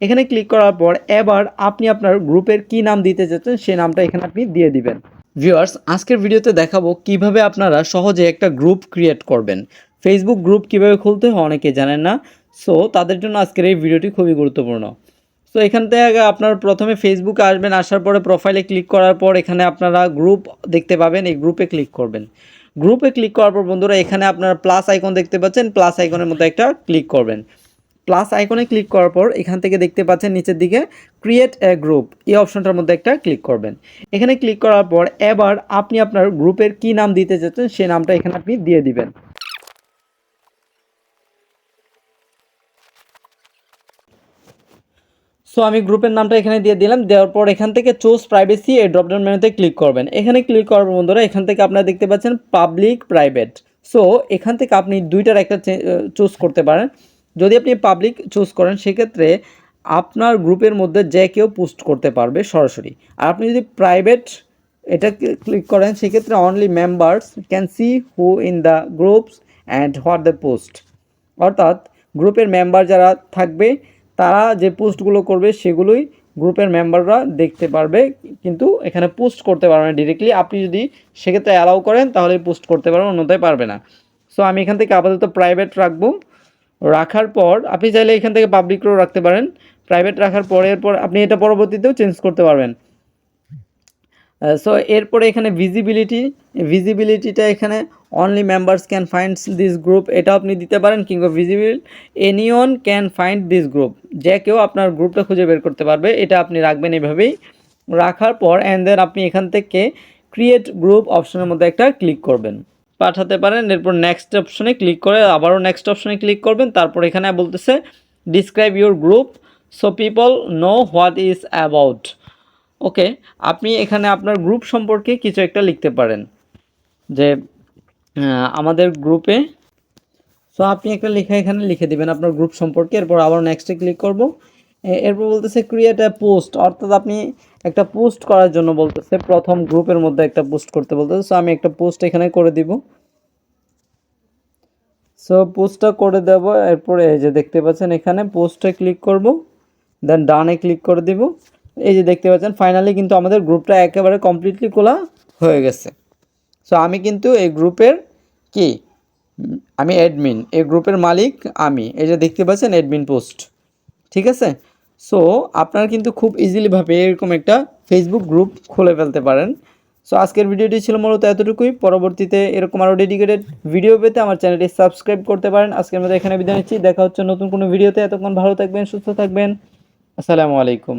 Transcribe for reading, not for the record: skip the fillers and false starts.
এখানে ক্লিক করার পর এবার আপনি আপনার গ্রুপের কি নাম দিতে চাচ্ছেন সেই নামটা এখানে আপনি দিয়ে দিবেন। ভিউয়ার্স, আজকের ভিডিওতে দেখাবো কিভাবে আপনারা সহজে একটা গ্রুপ ক্রিয়েট করবেন। ফেসবুক গ্রুপ কিভাবে খুলতে হয় অনেকে জানেন না, সো তাদের জন্য আজকের এই ভিডিওটি খুবই গুরুত্বপূর্ণ। সো এখান থেকে আপনার প্রথমে ফেসবুকে আসবেন, আসার পরে প্রোফাইলে ক্লিক করার পর এখানে আপনারা গ্রুপ দেখতে পাবেন, এই গ্রুপে ক্লিক করবেন। গ্রুপে ক্লিক করার পর বন্ধুরা এখানে আপনারা প্লাস আইকন দেখতে পাচ্ছেন, প্লাস আইকনের মধ্যে একটা ক্লিক করবেন। প্লাস আইকনে ক্লিক করার পর এখান থেকে দেখতে পাচ্ছেন নিচের দিকে ক্রিয়েট এ গ্রুপ, এই অপশনটার মধ্যে একটা ক্লিক করবেন। এখানে ক্লিক করার পর এবার আপনি আপনার গ্রুপের কি নাম দিতে চাচ্ছেন সেই নামটা এখানে আপনি দিয়ে দিবেন। সো আমি গ্রুপের নামটা এখানে দিয়ে দিলাম। দেওয়ার পর এখান থেকে চুজ প্রাইভেসি এই ড্রপডাউন মেনুতে ক্লিক করবেন। এখানে ক্লিক করার পর বন্ধুরা এখান থেকে আপনারা দেখতে পাচ্ছেন পাবলিক প্রাইভেট। সো এখান থেকে আপনি দুইটার একটা চুজ করতে পারেন। যদি আপনি পাবলিক চুজ করেন সেক্ষেত্রে আপনার গ্রুপের মধ্যে যে কেউ পোস্ট করতে পারবে সরাসরি। আর আপনি যদি প্রাইভেট এটা ক্লিক করেন সেক্ষেত্রে only members can see who in the groups and what the post, অর্থাৎ গ্রুপের মেম্বার যারা থাকবে তারা যে পোস্টগুলো করবে সেগুলোই গ্রুপের মেম্বাররা দেখতে পারবে, কিন্তু এখানে পোস্ট করতে পারবে না ডিরেক্টলি। আপনি যদি সেক্ষেত্রে অ্যালাউ করেন তাহলে পোস্ট করতে পারবেন, অন্যথায় পারবে না। সো আমি এখান থেকে আপাতত প্রাইভেট রাখবো। রাখার পর আপনি চাইলে এখান থেকে পাবলিকও রাখতে পারেন। প্রাইভেট রাখার পর এরপর আপনি এটা পরবর্তীতেও চেঞ্জ করতে পারবেন। সো এরপরে এখানে ভিজিবিলিটিটা এখানে only members can find this group এটা আপনি দিতে পারেন, কিংবা visible anyone can find this group, যে কেউ আপনার গ্রুপটা খুঁজে বের করতে পারবে, এটা আপনি রাখবেন এভাবেই। রাখার পর অ্যান্ড দেন আপনি এখান থেকে ক্রিয়েট গ্রুপ অপশনের মধ্যে একটা ক্লিক করবেন, পাঠাতে পারেন। এরপর নেক্সট অপশনে ক্লিক করে আবারও নেক্সট অপশনে ক্লিক করবেন। তারপর এখানে বলতেছে describe your group so people know what is about. Okay, আপনি এখানে আপনার গ্রুপ সম্পর্কে কিছু একটা লিখতে পারেন যে আমাদের গ্রুপে, সো আপনি একটা লেখা এখানে লিখে দিবেন আপনার গ্রুপ সম্পর্কে। এরপর আবার নেক্সটে ক্লিক করব। এরপর বলতেছে ক্রিয়েট এ পোস্ট, অর্থাৎ আপনি একটা পোস্ট করার জন্য বলতেছে, প্রথম গ্রুপের মধ্যে একটা পোস্ট করতে বলতেছে। সো আমি একটা পোস্ট এখানে করে দিব। সো পোস্টটা করে দেব। এরপরে এই যে দেখতে পাচ্ছেন এখানে পোস্টে ক্লিক করব, দেন ডানে ক্লিক করে দিব। এই যে দেখতে পাচ্ছেন ফাইনালি কিন্তু আমাদের গ্রুপটা একেবারে কমপ্লিটলি খোলা হয়ে গেছে। সো আমি কিন্তু এই গ্রুপের কি আমি অ্যাডমিন, এই গ্রুপের মালিক আমি, এই যে দেখতে পাচ্ছেন অ্যাডমিন পোস্ট, ঠিক আছে। সো আপনারা কিন্তু খুব ইজিলিভাবে এরকম একটা ফেসবুক গ্রুপ খুলে ফেলতে পারেন। সো আজকের ভিডিওটি ছিল মূলত এতটুকুই। পরবর্তীতে এরকম আরও ডেডিকেটেড ভিডিও পেতে আমার চ্যানেলটি সাবস্ক্রাইব করতে পারেন। আজকের মধ্যে এখানে বিদায় নিচ্ছি, দেখা হচ্ছে নতুন কোনো ভিডিওতে। এতক্ষণ ভালো থাকবেন, সুস্থ থাকবেন। আসসালামু আলাইকুম।